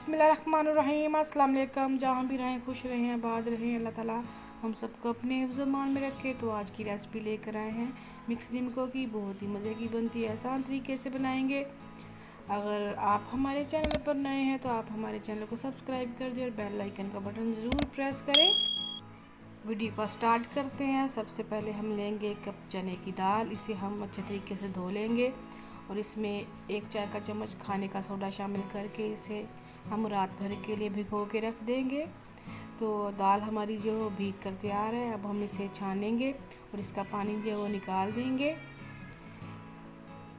बिस्मिल्लाहिर्रहमानिर्रहीम। अस्सलाम वालेकुम। जहाँ भी रहें खुश रहें, आबाद रहें। अल्लाह ताला हम सबको अपने हिफ्ज़-ए-मान में रखे। तो आज की रेसिपी लेकर आए हैं मिक्स नीमको की। बहुत ही मज़े की बनती है, आसान तरीके से बनाएंगे। अगर आप हमारे चैनल पर नए हैं तो आप हमारे चैनल को सब्सक्राइब कर दें और बेल आइकन का बटन ज़रूर प्रेस करें। वीडियो को स्टार्ट करते हैं। सबसे पहले हम लेंगे 1 कप चने की दाल। इसे हम अच्छे तरीके से धो लेंगे और इसमें 1 चाय का चम्मच खाने का सोडा शामिल करके इसे हम रात भर के लिए भिगो के रख देंगे। तो दाल हमारी जो भीग कर तैयार है। अब हम इसे छानेंगे और इसका पानी जो है वो निकाल देंगे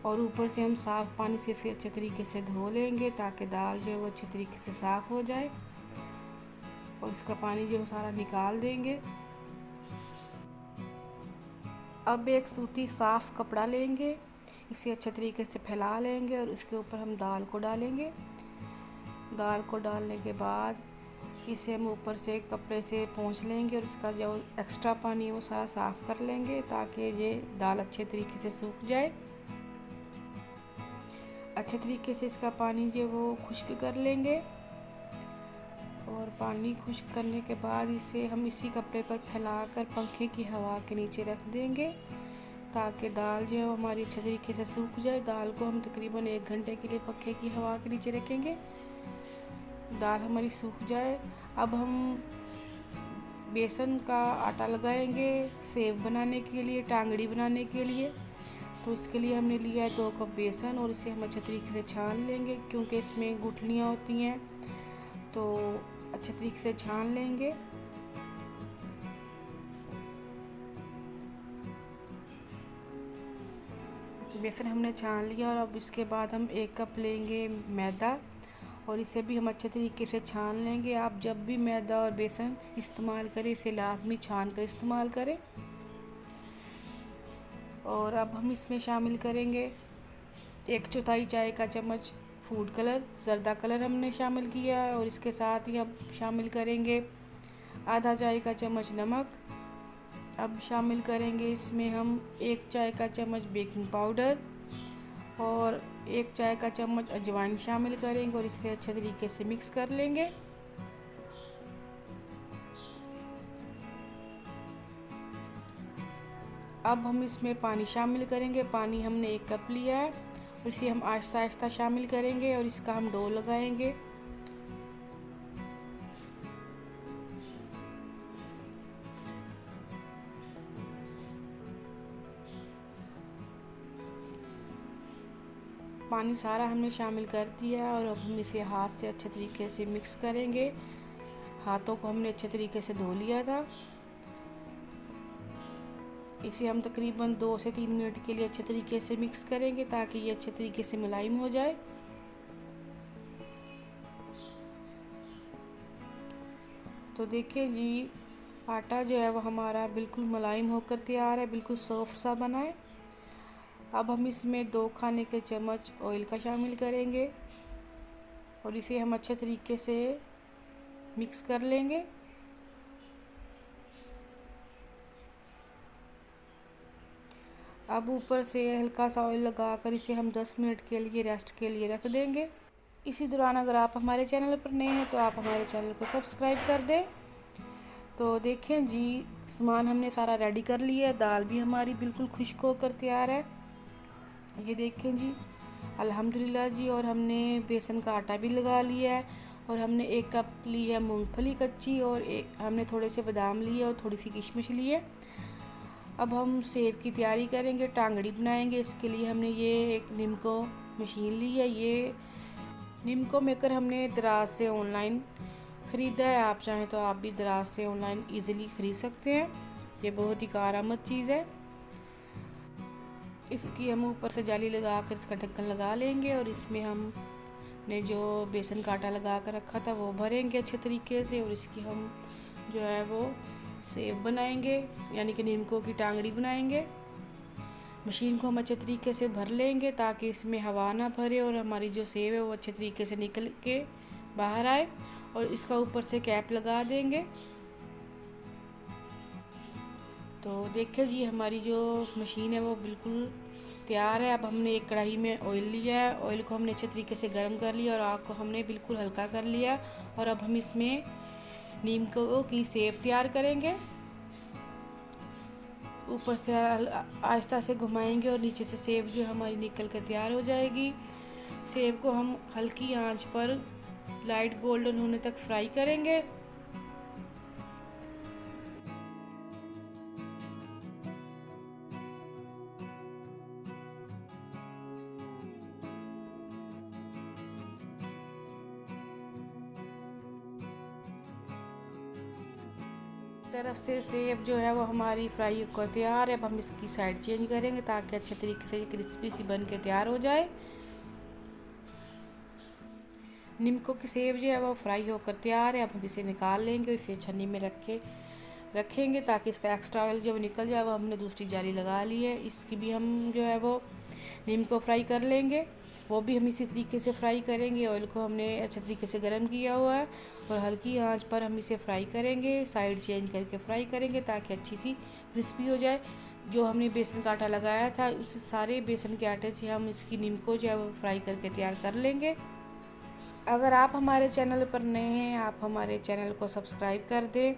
और ऊपर से हम साफ़ पानी से इसे अच्छे तरीके से धो लेंगे ताकि दाल जो है वो अच्छे तरीके से साफ़ हो जाए और इसका पानी जो है सारा निकाल देंगे। अब एक सूती साफ़ कपड़ा लेंगे, इसे अच्छे तरीके से फैला लेंगे और इसके ऊपर हम दाल को डालेंगे। दाल को डालने के बाद इसे हम ऊपर से कपड़े से पोंछ लेंगे और इसका जो एक्स्ट्रा पानी है वो सारा साफ़ कर लेंगे ताकि ये दाल अच्छे तरीके से सूख जाए। अच्छे तरीके से इसका पानी जो वो खुश्क कर लेंगे और पानी खुश्क करने के बाद इसे हम इसी कपड़े पर फैलाकर पंखे की हवा के नीचे रख देंगे ताकि दाल जो है वो हमारी अच्छे तरीके से सूख जाए। दाल को हम तकरीबन 1 घंटे के लिए पंखे की हवा के नीचे रखेंगे। दाल हमारी सूख जाए। अब हम बेसन का आटा लगाएंगे सेव बनाने के लिए, टांगड़ी बनाने के लिए। तो इसके लिए हमने लिया है 2 कप बेसन और इसे हम अच्छे तरीके से छान लेंगे क्योंकि इसमें गुठलियाँ होती हैं, तो अच्छे तरीके से छान लेंगे। बेसन हमने छान लिया और अब इसके बाद हम 1 कप लेंगे मैदा और इसे भी हम अच्छे तरीके से छान लेंगे। आप जब भी मैदा और बेसन इस्तेमाल करें इसे लाजमी छान कर इस्तेमाल करें। और अब हम इसमें शामिल करेंगे 1/4 चाय का चम्मच फूड कलर, ज़र्दा कलर हमने शामिल किया है और इसके साथ ही अब शामिल करेंगे आधा चाय का चम्मच नमक। अब शामिल करेंगे इसमें हम 1 चाय का चम्मच बेकिंग पाउडर और 1 चाय का चम्मच अजवाइन शामिल करेंगे और इसे अच्छे तरीके से मिक्स कर लेंगे। अब हम इसमें पानी शामिल करेंगे। पानी हमने 1 कप लिया है और इसे हम आहिस्ता आहिस्ता शामिल करेंगे और इसका हम डो लगाएंगे। पानी सारा हमने शामिल कर दिया और अब हम इसे हाथ से अच्छे तरीके से मिक्स करेंगे। हाथों को हमने अच्छे तरीके से धो लिया था। इसे हम तकरीबन 2 से 3 मिनट के लिए अच्छे तरीके से मिक्स करेंगे ताकि ये अच्छे तरीके से मुलायम हो जाए। तो देखिए जी, आटा जो है वो हमारा बिल्कुल मुलायम होकर तैयार है, बिल्कुल सॉफ्ट सा बना है। अब हम इसमें 2 खाने के चम्मच ऑयल का शामिल करेंगे और इसे हम अच्छे तरीके से मिक्स कर लेंगे। अब ऊपर से हल्का सा ऑयल लगाकर इसे हम 10 मिनट के लिए रेस्ट के लिए रख देंगे। इसी दौरान अगर आप हमारे चैनल पर नए हैं तो आप हमारे चैनल को सब्सक्राइब कर दें। तो देखें जी, सामान हमने सारा रेडी कर लिया है। दाल भी हमारी बिल्कुल खुश्क होकर तैयार है, ये देखें जी, अल्हम्दुलिल्लाह जी। और हमने बेसन का आटा भी लगा लिया है और हमने 1 कप ली है मूंगफली कच्ची और हमने थोड़े से बादाम लिए और थोड़ी सी किशमिश ली है। अब हम सेव की तैयारी करेंगे, टांगड़ी बनाएंगे। इसके लिए हमने ये एक निम्को मशीन ली है। ये निम्को मेकर हमने दराज से ऑनलाइन ख़रीदा है। आप चाहें तो आप भी दराज से ऑनलाइन ईज़िली ख़रीद सकते हैं। ये बहुत ही कारआमद चीज़ है। इसकी हम ऊपर से जाली लगा कर इसका ढक्कन लगा लेंगे और इसमें हमने जो बेसन का आटा लगा कर रखा था वो भरेंगे अच्छे तरीके से और इसकी हम जो है वो सेव बनाएंगे, यानी कि नीमको की टांगड़ी बनाएंगे। मशीन को हम अच्छे तरीके से भर लेंगे ताकि इसमें हवा ना भरे और हमारी जो सेव है वो अच्छे तरीके से निकल के बाहर आए और इसका ऊपर से कैप लगा देंगे। तो देखिए जी, हमारी जो मशीन है वो बिल्कुल तैयार है। अब हमने एक कढ़ाई में ऑयल लिया है, ऑयल को हमने अच्छे तरीके से गर्म कर लिया और आग को हमने बिल्कुल हल्का कर लिया। और अब हम इसमें नीम को की सेव तैयार करेंगे। ऊपर से आहिस्ता से घुमाएंगे और नीचे से सेव जो हमारी निकल कर तैयार हो जाएगी। सेव को हम हल्की आंच पर लाइट गोल्डन होने तक फ्राई करेंगे। तरफ से सेव जो है वो हमारी फ्राई होकर तैयार है। अब हम इसकी साइड चेंज करेंगे ताकि अच्छे तरीके से क्रिस्पी सी बन के तैयार हो जाए। नीमको की सेव जो है वो फ्राई होकर तैयार है। अब हम इसे निकाल लेंगे, इसे छन्नी में रखेंगे ताकि इसका एक्स्ट्रा ऑयल जो निकल जाए। वो हमने दूसरी जाली लगा ली है, इसकी भी हम जो है वो नीम को फ्राई कर लेंगे। वो भी हम इसी तरीके से फ्राई करेंगे। ऑयल को हमने अच्छे तरीके से गर्म किया हुआ है और हल्की आंच पर हम इसे फ्राई करेंगे, साइड चेंज करके फ्राई करेंगे ताकि अच्छी सी क्रिस्पी हो जाए। जो हमने बेसन का आटा लगाया था उस सारे बेसन के आटे से हम इसकी नीम को जो है वो फ्राई करके तैयार कर लेंगे। अगर आप हमारे चैनल पर नए हैं, आप हमारे चैनल को सब्सक्राइब कर दें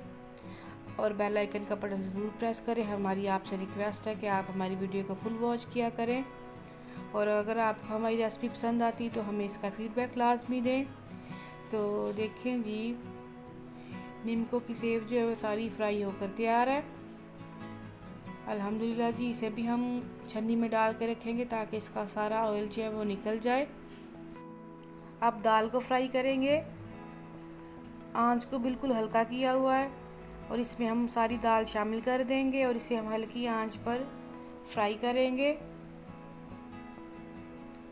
और बेल आइकन का बटन ज़रूर प्रेस करें। हमारी आपसे रिक्वेस्ट है कि आप हमारी वीडियो को फुल वॉच किया करें और अगर आपको हमारी रेसिपी पसंद आती तो हमें इसका फीडबैक लाजमी दें। तो देखें जी, नीमको की सेव जो है वो सारी फ्राई होकर तैयार है अल्हम्दुलिल्लाह जी। इसे भी हम छन्नी में डाल के रखेंगे ताकि इसका सारा ऑयल जो है वो निकल जाए। अब दाल को फ्राई करेंगे, आंच को बिल्कुल हल्का किया हुआ है और इसमें हम सारी दाल शामिल कर देंगे और इसे हम हल्की आंच पर फ्राई करेंगे।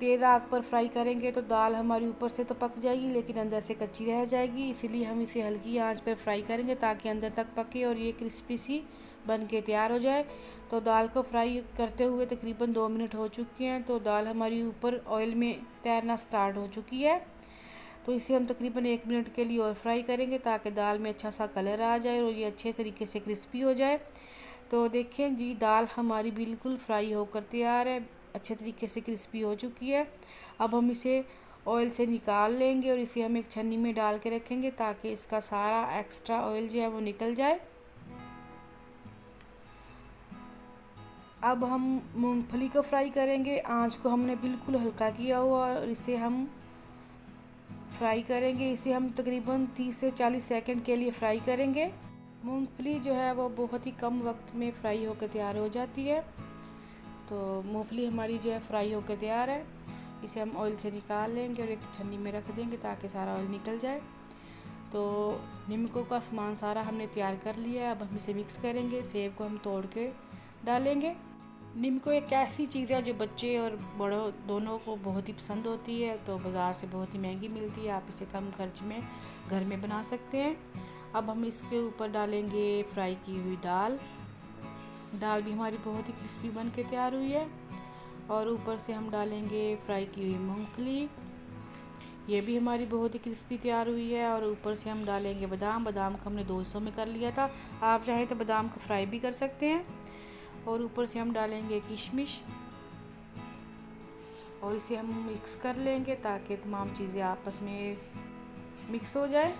तेज़ आग पर फ्राई करेंगे तो दाल हमारी ऊपर से तो पक जाएगी लेकिन अंदर से कच्ची रह जाएगी, इसीलिए हम इसे हल्की आंच पर फ्राई करेंगे ताकि अंदर तक पके और ये क्रिस्पी सी बन के तैयार हो जाए। तो दाल को फ्राई करते हुए तकरीबन 2 मिनट हो चुके हैं, तो दाल हमारी ऊपर ऑयल में तैरना स्टार्ट हो चुकी है। तो इसे हम तकरीबन 1 मिनट के लिए और फ्राई करेंगे ताकि दाल में अच्छा सा कलर आ जाए और ये अच्छे तरीके से क्रिस्पी हो जाए। तो देखें जी, दाल हमारी बिल्कुल फ्राई होकर तैयार है, अच्छे तरीके से क्रिस्पी हो चुकी है। अब हम इसे ऑयल से निकाल लेंगे और इसे हम एक छन्नी में डाल के रखेंगे ताकि इसका सारा एक्स्ट्रा ऑयल जो है वो निकल जाए। अब हम मूंगफली को फ्राई करेंगे, आंच को हमने बिल्कुल हल्का किया हुआ और इसे हम फ्राई करेंगे। इसे हम तकरीबन 30 से 40 सेकंड के लिए फ्राई करेंगे। मूंगफली जो है वो बहुत ही कम वक्त में फ्राई होकर तैयार हो जाती है। तो मूंगफली हमारी जो है फ्राई होकर तैयार है, इसे हम ऑयल से निकाल लेंगे और एक छन्नी में रख देंगे ताकि सारा ऑयल निकल जाए। तो नीमको का सामान सारा हमने तैयार कर लिया है। अब हम इसे मिक्स करेंगे, सेब को हम तोड़ के डालेंगे। नीमको एक ऐसी चीज़ है जो बच्चे और बड़ों दोनों को बहुत ही पसंद होती है। तो बाज़ार से बहुत ही महंगी मिलती है, आप इसे कम खर्च में घर में बना सकते हैं। अब हम इसके ऊपर डालेंगे फ्राई की हुई दाल। दाल भी हमारी बहुत ही क्रिस्पी बन के तैयार हुई है और ऊपर से हम डालेंगे फ्राई की हुई मूंगफली, ये भी हमारी बहुत ही क्रिस्पी तैयार हुई है। और ऊपर से हम डालेंगे बादाम को हमने 2 हिस्सों में कर लिया था, आप चाहें तो बादाम को फ्राई भी कर सकते हैं। और ऊपर से हम डालेंगे किशमिश और इसे हम मिक्स कर लेंगे ताकि तमाम चीज़ें आपस में मिक्स हो जाए।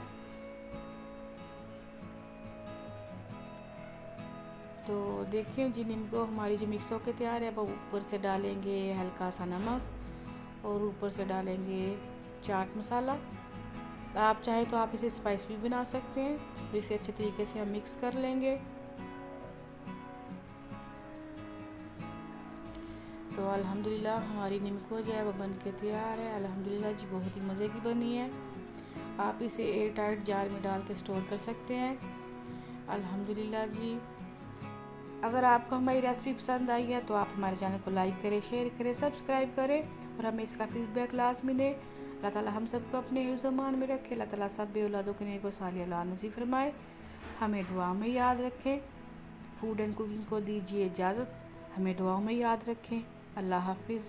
तो देखिए जी, नीमको हमारी जो मिक्स होकर तैयार है। अब ऊपर से डालेंगे हल्का सा नमक और ऊपर से डालेंगे चाट मसाला। आप चाहे तो आप इसे स्पाइस भी बना सकते हैं। तो इसे अच्छे तरीके से हम मिक्स कर लेंगे। तो अल्हम्दुलिल्लाह हमारी नीमको जो है वो बन के तैयार है अल्हम्दुलिल्लाह जी, बहुत ही मज़े की बनी है। आप इसे एयर टाइट जार में डाल के स्टोर कर सकते हैं अल्हम्दुलिल्लाह जी। अगर आपको हमारी रेसिपी पसंद आई है तो आप हमारे चैनल को लाइक करें, शेयर करें, सब्सक्राइब करें और हमें इसका फीडबैक लाजमी दें। अल्लाह ताला हम सबको अपने हिफ्ज़ मान में रखे। अल्लाह ताला सब औलादों के नेक और सालिह औलाद नसीब फरमाए। हमें दुआ में याद रखें। फूड एंड कुकिंग को दीजिए इजाज़त, हमें दुआ में याद रखें। अल्लाह हाफिज़।